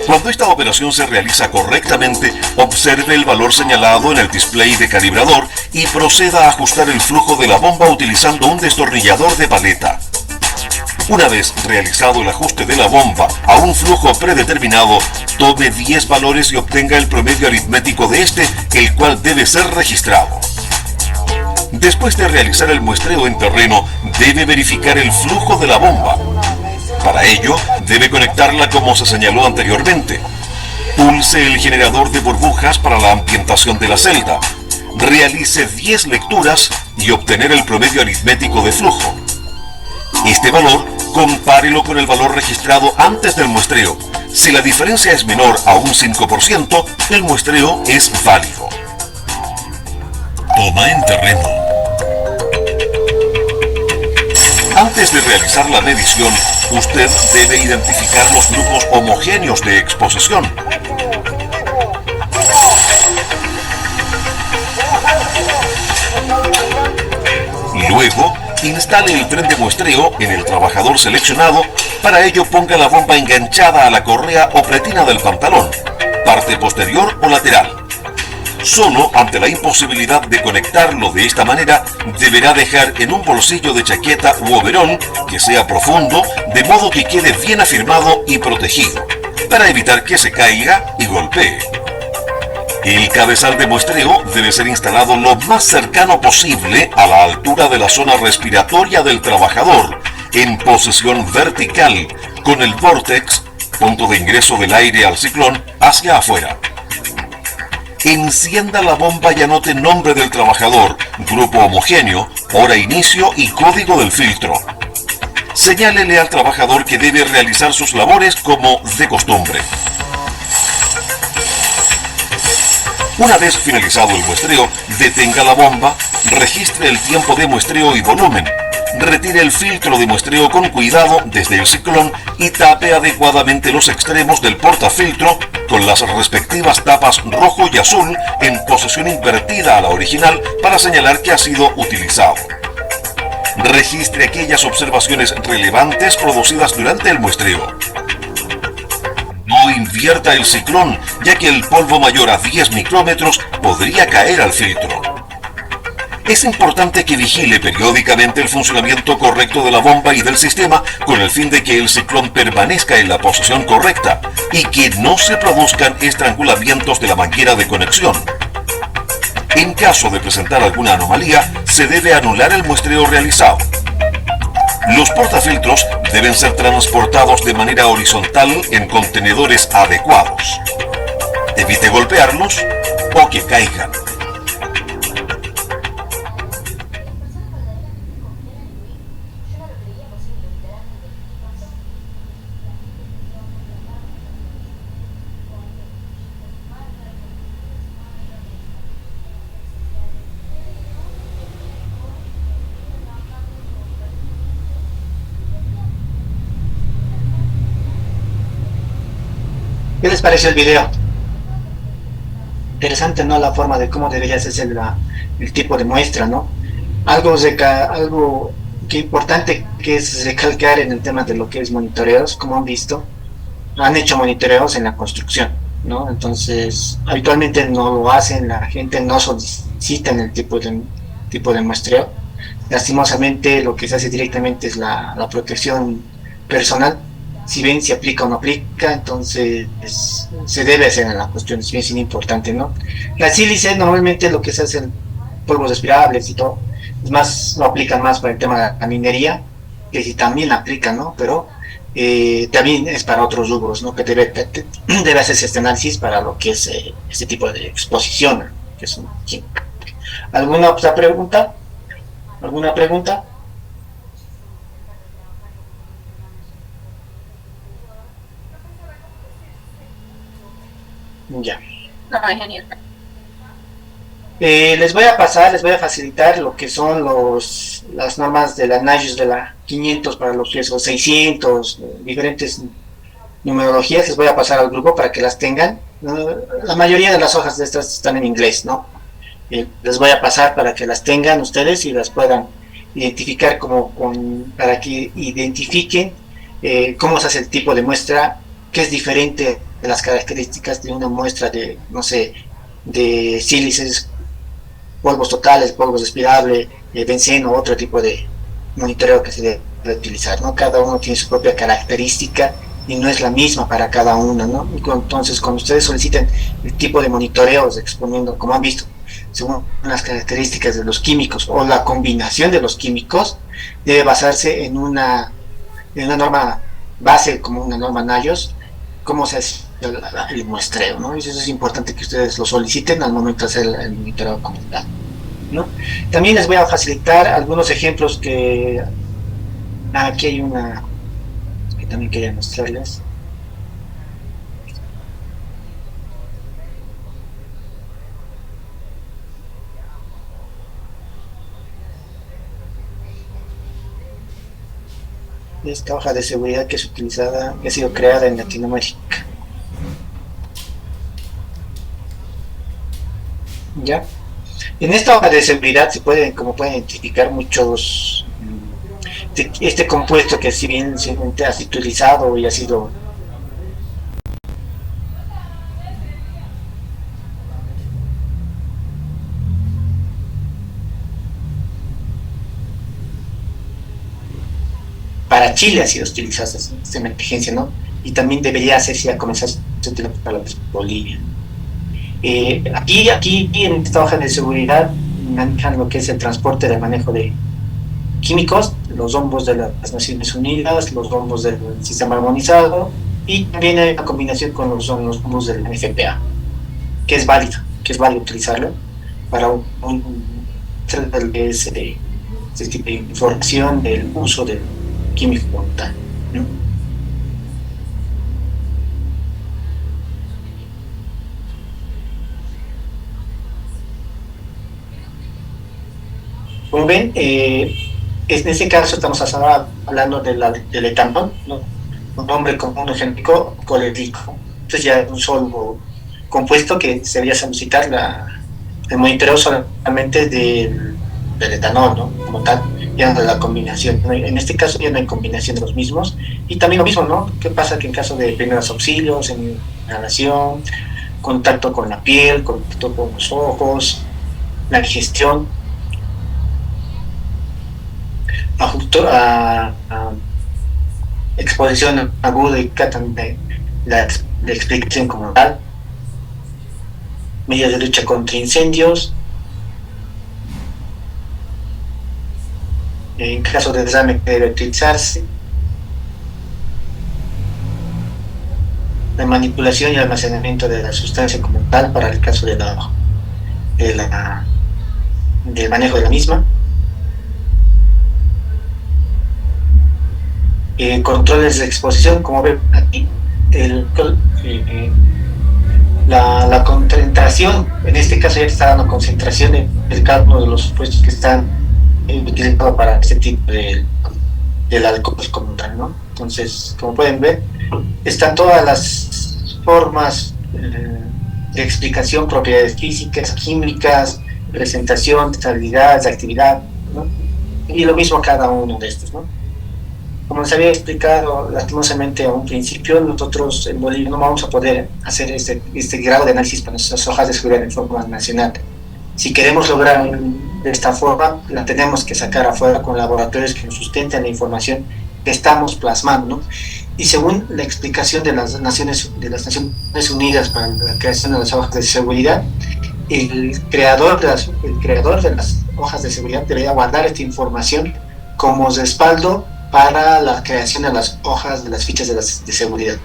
Cuando esta operación se realiza correctamente, observe el valor señalado en el display de calibrador y proceda a ajustar el flujo de la bomba utilizando un destornillador de paleta. Una vez realizado el ajuste de la bomba a un flujo predeterminado, tome 10 valores y obtenga el promedio aritmético de este, el cual debe ser registrado. Después de realizar el muestreo en terreno, debe verificar el flujo de la bomba. Para ello, debe conectarla como se señaló anteriormente. Pulse el generador de burbujas para la ambientación de la celda. Realice 10 lecturas y obtener el promedio aritmético de flujo. Este valor, compárelo con el valor registrado antes del muestreo. Si la diferencia es menor a un 5%, el muestreo es válido. Toma en terreno. Antes de realizar la medición, usted debe identificar los grupos homogéneos de exposición. Luego, instale el tren de muestreo en el trabajador seleccionado. Para ello, ponga la bomba enganchada a la correa o pretina del pantalón, parte posterior o lateral. Solo ante la imposibilidad de conectarlo de esta manera, deberá dejar en un bolsillo de chaqueta u overol que sea profundo, de modo que quede bien afirmado y protegido, para evitar que se caiga y golpee. El cabezal de muestreo debe ser instalado lo más cercano posible a la altura de la zona respiratoria del trabajador, en posición vertical, con el vórtex, punto de ingreso del aire al ciclón, hacia afuera. Encienda la bomba y anote nombre del trabajador, grupo homogéneo, hora inicio y código del filtro. Señálele al trabajador que debe realizar sus labores como de costumbre. Una vez finalizado el muestreo, detenga la bomba, registre el tiempo de muestreo y volumen, retire el filtro de muestreo con cuidado desde el ciclón y tape adecuadamente los extremos del portafiltro con las respectivas tapas rojo y azul en posición invertida a la original para señalar que ha sido utilizado. Registre aquellas observaciones relevantes producidas durante el muestreo. No invierta el ciclón, ya que el polvo mayor a 10 micrómetros podría caer al filtro. Es importante que vigile periódicamente el funcionamiento correcto de la bomba y del sistema con el fin de que el ciclón permanezca en la posición correcta y que no se produzcan estrangulamientos de la manguera de conexión. En caso de presentar alguna anomalía, se debe anular el muestreo realizado. Los portafiltros deben ser transportados de manera horizontal en contenedores adecuados. Evite golpearlos o que caigan. ¿Qué les pareció el video? Interesante, ¿no? La forma de cómo debería ser el tipo de muestra, ¿no? Algo que importante que es recalcar en el tema de lo que es monitoreos, como han visto, han hecho monitoreos en la construcción, ¿no? Entonces, habitualmente no lo hacen, la gente no solicita el tipo de muestreo. Lastimosamente, lo que se hace directamente es la protección personal. Si ven si aplica o no aplica, entonces se debe hacer en la cuestión, es bien importante, ¿no? La sílice normalmente lo que se hace en polvos respirables y todo, es más, lo aplican más para el tema de la minería, que sí también aplican, ¿no? Pero también es para otros rubros, ¿no? Que debe hacerse este análisis para lo que es este tipo de exposición, ¿no? Que es ¿Alguna otra pregunta? ¿Alguna pregunta? Ya. No, ingeniero. Les voy a facilitar lo que son las normas de la NIOSH de la 500 para lo que es los 600, diferentes numerologías. Les voy a pasar al grupo para que las tengan. La mayoría de las hojas de estas están en inglés, ¿no? Les voy a pasar para que las tengan ustedes y las puedan identificar para que identifiquen cómo se hace el tipo de muestra, que es diferente de las características de una muestra de, no sé, de sílices, polvos totales, polvos respirables, benceno, otro tipo de monitoreo que se debe utilizar, ¿no? Cada uno tiene su propia característica y no es la misma para cada uno, ¿no? Entonces, cuando ustedes soliciten el tipo de monitoreos exponiendo, como han visto, según las características de los químicos o la combinación de los químicos, debe basarse en una norma base como una norma NIOSH, cómo se hace el muestreo, ¿no? Y eso es importante que ustedes lo soliciten al momento de hacer el monitoreo comunitario, ¿no? También les voy a facilitar algunos ejemplos que aquí hay una que también quería mostrarles. Esta hoja de seguridad que es utilizada, que ha sido creada en Latinoamérica. ¿Ya? En esta hoja de seguridad se pueden, como pueden identificar muchos, este compuesto que si bien se ha sido utilizado y ha sido para Chile ha sido utilizado esta emergencia, ¿no? Y también debería hacerse a comenzar a utilizar para Bolivia. Aquí en esta hoja de seguridad manejan lo que es el transporte del manejo de químicos, los bombos de las Naciones Unidas, los bombos del sistema armonizado, y también hay una combinación con los bombos del FPA, que es válido utilizarlo para este tipo de información del uso del químico como tal, ¿no? Como ven, en este caso estamos hablando del etanol, ¿no? Un nombre común o genérico, coledrico. Entonces ya es un solo compuesto que se debería solicitar el monitoreo solamente del etanol, ¿no? Como tal, ya no de la combinación. En este caso ya no hay combinación de los mismos. Y también lo mismo, ¿no? ¿Qué pasa que en caso de primeros auxilios, en inhalación, contacto con la piel, contacto con los ojos, la digestión, a exposición aguda y también la explicación como tal, medidas de lucha contra incendios, en caso de desarme que debe utilizarse, la manipulación y almacenamiento de la sustancia como tal para el caso del manejo de la misma, controles de exposición, como ven aquí, la concentración, en este caso ya está dando concentración de cada uno de los puestos que están utilizados para este tipo del alcohol como tal, ¿no? Entonces, como pueden ver, están todas las formas de explicación, propiedades físicas, químicas, presentación, estabilidad, actividad, ¿no? Y lo mismo cada uno de estos, ¿no? Como les había explicado lastimosamente a un principio, nosotros en Bolivia no vamos a poder hacer este grado de análisis para nuestras hojas de seguridad en forma nacional. Si queremos lograr de esta forma, la tenemos que sacar afuera con laboratorios que nos sustenten la información que estamos plasmando, ¿no? Y según la explicación de las Naciones Unidas para la creación de las hojas de seguridad, el creador de las hojas de seguridad debería guardar esta información como respaldo para la creación de las hojas de las fichas de seguridad.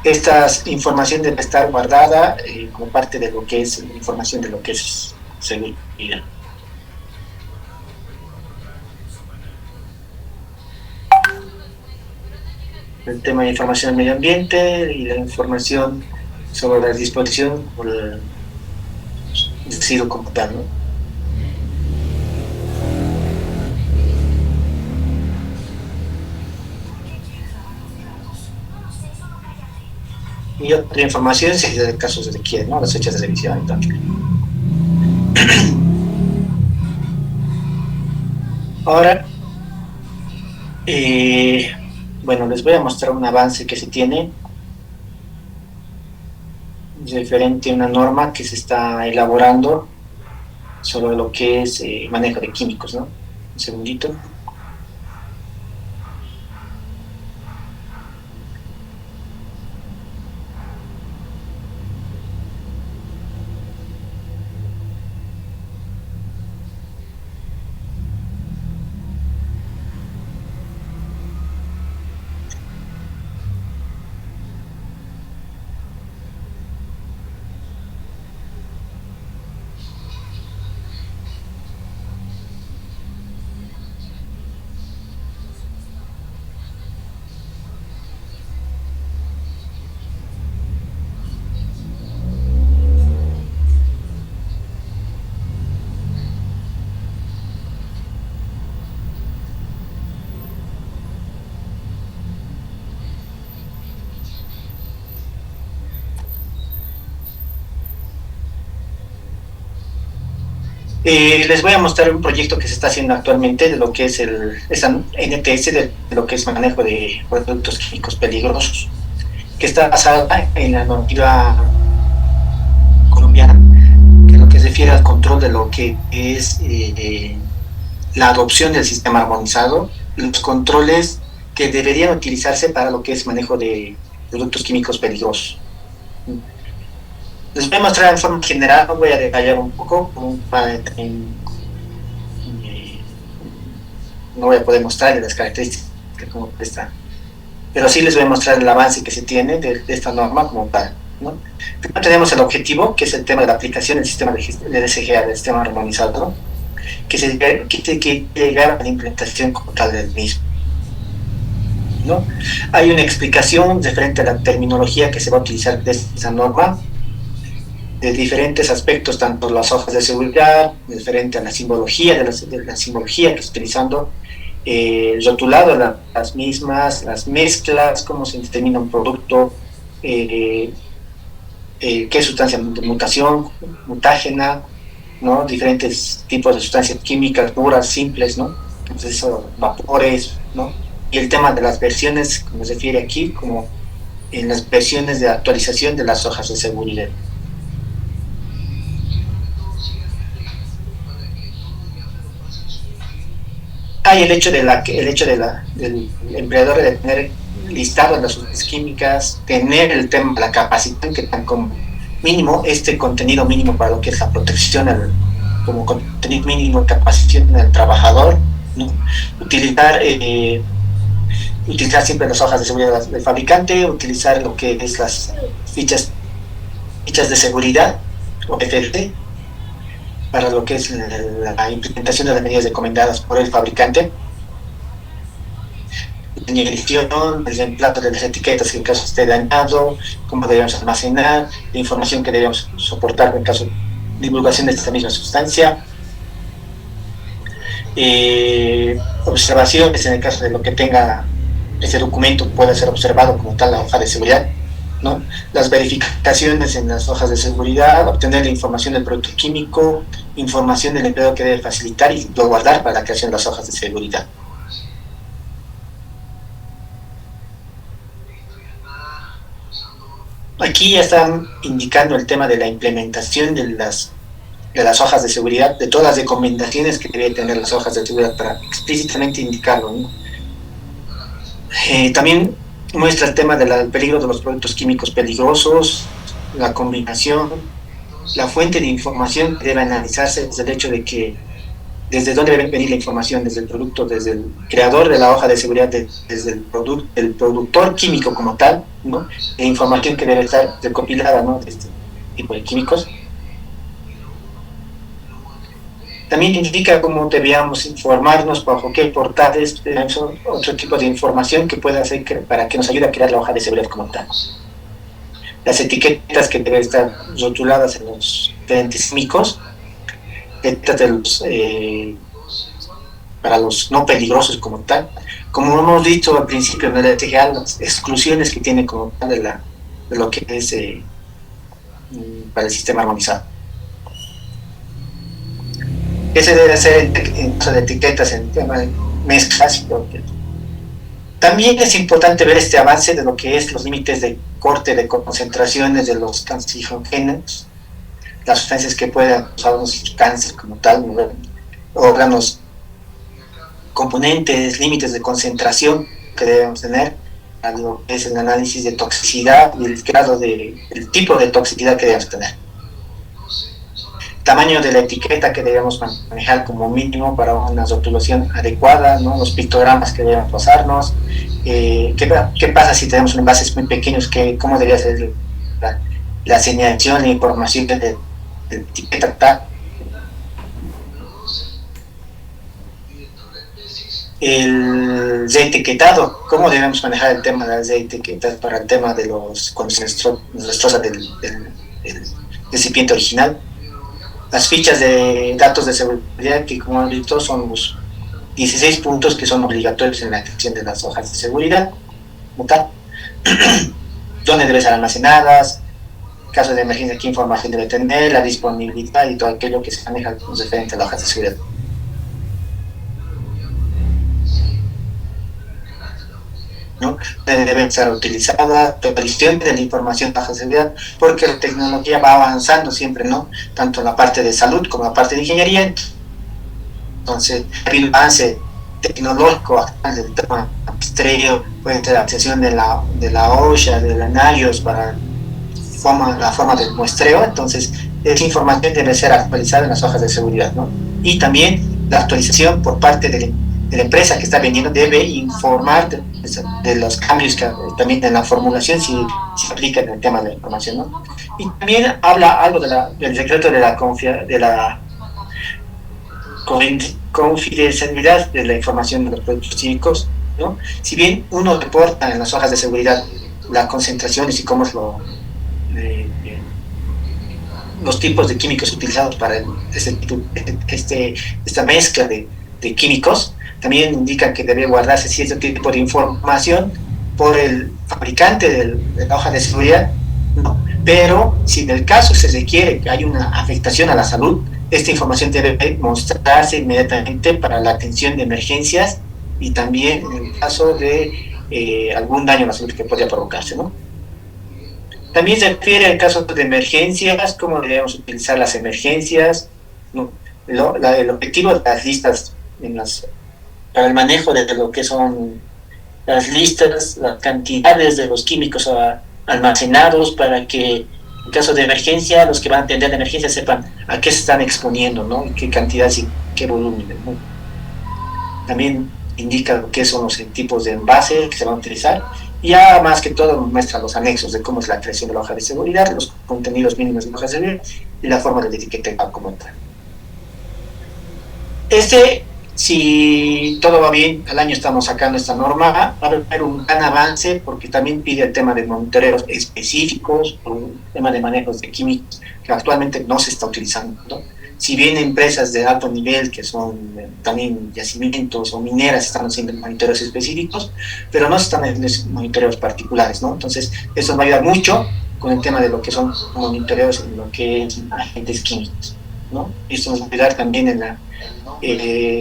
Esta información debe estar guardada como parte de lo que es la información de lo que es seguridad. El tema de información del medio ambiente y la información sobre la disposición por el residuo como tal, ¿no? Y otra información si de caso se requiere, ¿no? Las fechas de revisión y tal. Ahora, bueno, les voy a mostrar un avance que se tiene referente a una norma que se está elaborando sobre lo que es manejo de químicos, ¿no? Un segundito. Les voy a mostrar un proyecto que se está haciendo actualmente de lo que es esa NTS, de lo que es manejo de productos químicos peligrosos, que está basada en la normativa colombiana, que lo que se refiere al control de lo que es la adopción del sistema armonizado, los controles que deberían utilizarse para lo que es manejo de productos químicos peligrosos. Les voy a mostrar en forma general, voy a detallar un poco, no voy a poder mostrarles las características como está, pero sí les voy a mostrar el avance que se tiene de esta norma como tal, ¿no? Primero tenemos el objetivo, que es el tema de la aplicación del sistema de DSGA, del sistema armonizado, ¿no? que tiene que llegar a la implementación como tal del mismo, ¿no? Hay una explicación referente a la terminología que se va a utilizar de esa norma, de diferentes aspectos, tanto las hojas de seguridad, referente a la simbología, de la simbología que está utilizando, el rotulado de las mismas, las mezclas, cómo se determina un producto, qué sustancia de mutación, mutágena, ¿no? Diferentes tipos de sustancias químicas puras, simples, ¿no? Entonces, eso, vapores, ¿no? Y el tema de las versiones, como se refiere aquí, como en las versiones de actualización de las hojas de seguridad. Hay el hecho del empleador de tener listado las sustancias químicas, tener el tema de la capacitación que tan como mínimo, contenido mínimo para lo que es la protección, como contenido mínimo de capacitación del trabajador, ¿no? Utilizar siempre las hojas de seguridad del fabricante, utilizar lo que es las fichas de seguridad o FLT para lo que es la implementación de las medidas recomendadas por el fabricante, señalización, el reemplazo de las etiquetas en caso esté dañado, cómo debemos almacenar, la información que debemos soportar en caso de divulgación de esta misma sustancia, observaciones en el caso de lo que tenga ese documento pueda ser observado como tal la hoja de seguridad, ¿no? Las verificaciones en las hojas de seguridad, obtener la información del producto químico, información del empleado que debe facilitar y lo guardar para la creación de las hojas de seguridad. Aquí ya están indicando el tema de la implementación de las hojas de seguridad, de todas las recomendaciones que deben tener las hojas de seguridad para explícitamente indicarlo, ¿no? También muestra el tema del peligro de los productos químicos peligrosos, la combinación, la fuente de información que debe analizarse desde el hecho de que desde dónde debe venir la información, desde el producto, desde el creador de la hoja de seguridad, desde el productor químico como tal, ¿no? La información que debe estar recopilada, ¿no? De este tipo de químicos. También indica cómo debíamos informarnos, bajo qué portales, otro tipo de información que pueda hacer para que nos ayude a crear la hoja de seguridad como tal. Las etiquetas que deben estar rotuladas en los diferentes químicos, etiquetas para los no peligrosos como tal. Como hemos dicho al principio en el TGA, las exclusiones que tiene como tal de lo que es para el sistema armonizado. Ese debe hacer en caso de etiquetas, en tema de mezclas y todo. También es importante ver este avance de lo que es los límites de corte de concentraciones de los cancerígenos, las sustancias que pueden causarnos cáncer como tal, órganos, componentes, límites de concentración que debemos tener, a lo que es el análisis de toxicidad y el grado el tipo de toxicidad que debemos tener. Tamaño de la etiqueta que debemos manejar como mínimo para una rotulación adecuada, ¿no? Los pictogramas que debemos pasarnos, ¿qué pasa si tenemos envases muy pequeños? ¿Cómo debería ser la señalización, la información de la etiqueta? El reetiquetado, ¿cómo debemos manejar el tema de las etiquetas para el tema de cuando se destroza del recipiente original? Las fichas de datos de seguridad, que como han visto son los 16 puntos que son obligatorios en la creación de las hojas de seguridad, ¿dónde deben ser almacenadas? caso de emergencia, qué información debe tener, la disponibilidad y todo aquello que se maneja referente a la hoja de seguridad. ¿No? Deben ser utilizadas, protección de la información de baja seguridad, porque la tecnología va avanzando siempre, ¿no? Tanto en la parte de salud como en la parte de ingeniería. Entonces, el avance tecnológico actual del tema rastreo, puede ser la accesión de la OSHA, de la NIOSH para la forma del muestreo. Entonces, esa información debe ser actualizada en las hojas de seguridad, ¿no? Y también la actualización por parte de la empresa que está vendiendo debe informar de los cambios que también en la formulación si aplica en el tema de la información, ¿no? Y también habla algo del secreto de la confidencialidad de la información de los productos químicos, ¿no? Si bien uno reporta en las hojas de seguridad las concentraciones y cómo es los tipos de químicos utilizados para esta mezcla de químicos, también indica que debe guardarse cierto tipo de información por el fabricante de la hoja de seguridad, ¿no? Pero si en el caso se requiere que haya una afectación a la salud, esta información debe mostrarse inmediatamente para la atención de emergencias y también en el caso de algún daño a la salud que podría provocarse, ¿no? También se refiere al caso de emergencias, cómo debemos utilizar las emergencias, ¿no? El objetivo de las listas para el manejo de lo que son las listas, las cantidades de los químicos almacenados, para que en caso de emergencia los que van a atender la emergencia sepan a qué se están exponiendo, ¿no? Qué cantidades y qué volúmenes, ¿no? También indica lo que son los tipos de envases que se van a utilizar, y ya más que todo muestra los anexos de cómo es la creación de la hoja de seguridad, los contenidos mínimos de la hoja de seguridad y la forma de etiquetado como tal. Si todo va bien, al año estamos sacando esta norma, va a haber un gran avance porque también pide el tema de monitoreos específicos, por un tema de manejos de químicos que actualmente no se está utilizando, ¿no? Si bien empresas de alto nivel, que son también yacimientos o mineras, están haciendo monitoreos específicos, pero no se están haciendo monitoreos particulares, ¿no? Entonces, eso va a ayudar mucho con el tema de lo que son monitoreos en lo que es agentes químicos, ¿no? Esto nos va a ayudar también en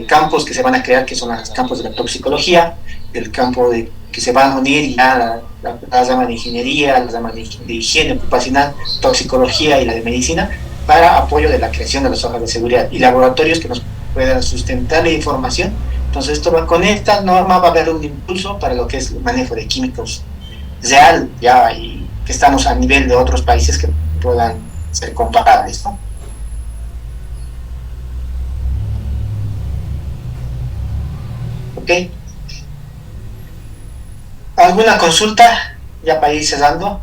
campos que se van a crear, que son los campos de la toxicología, el campo que se van a unir ya la rama de ingeniería, la rama de higiene ocupacional, toxicología y la de medicina, para apoyo de la creación de las hojas de seguridad y laboratorios que nos puedan sustentar la información. Entonces, con esta norma va a haber un impulso para lo que es el manejo de químicos real, ya, y que estamos a nivel de otros países que puedan ser comparables, ¿no? ¿Ok? ¿Alguna consulta ya para ir cerrando?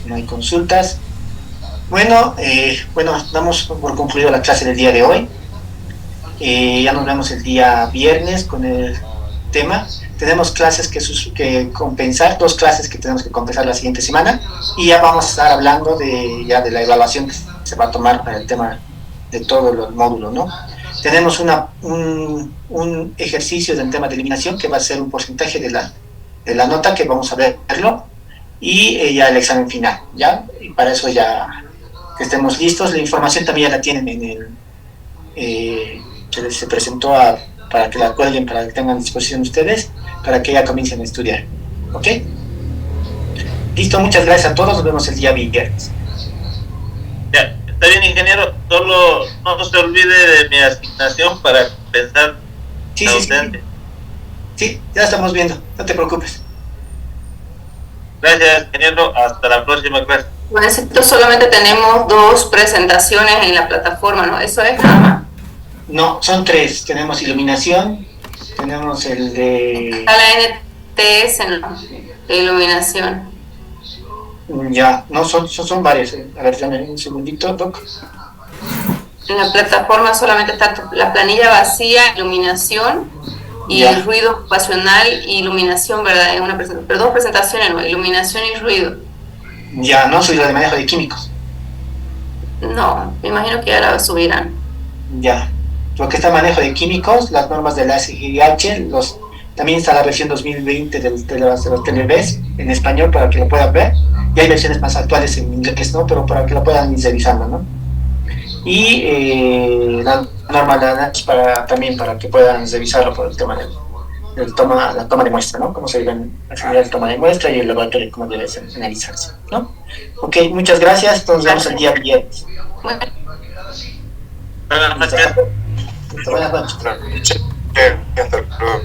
No hay consultas. Bueno, damos por concluido la clase del día de hoy. Ya nos vemos el día viernes con el tema. Tenemos clases que compensar, 2 clases que tenemos que compensar la siguiente semana, y ya vamos a estar hablando de la evaluación que se va a tomar para el tema de todo el módulo, ¿no? Tenemos un ejercicio del tema de eliminación que va a ser un porcentaje de la nota que vamos a verlo, y ya el examen final, ¿ya? Y para eso ya que estemos listos, la información también ya la tienen que se presentó para que la cuelguen, para que tengan a disposición ustedes, para que ya comiencen a estudiar, ¿ok? Listo, muchas gracias a todos, nos vemos el día viernes. Ya, está bien, ingeniero, solo no se olvide de mi asignación para pensar. Sí, ya estamos viendo, no te preocupes. Gracias, ingeniero, hasta la próxima clase. Bueno, solamente tenemos 2 presentaciones en la plataforma, ¿no? Eso es nada más. No, son 3. Tenemos iluminación, tenemos el de... A la NTS en la iluminación. Ya, no, son varias. A ver, dame un segundito, Doc. En la plataforma solamente está la planilla vacía, iluminación y ya. El ruido ocupacional y iluminación, ¿verdad? En una pero 2 presentaciones, ¿no? Iluminación y ruido. Ya, no soy la de manejo de químicos. No, me imagino que ya la subirán. Ya. lo que está manejo de químicos, las normas de la SGH, también está la versión 2020 de los TLBs en español para que lo puedan ver, y hay versiones más actuales en inglés, ¿no? Pero para que lo puedan ir revisando, ¿no? Y la norma de ANACH también para que puedan revisarlo por el tema la toma de muestra, ¿no? Cómo se debe hacer la toma de muestra y el laboratorio cómo debe analizarse, ¿no? Ok, muchas gracias, nos vemos el día viernes. Buenas noches. Buenas noches. Hasta luego.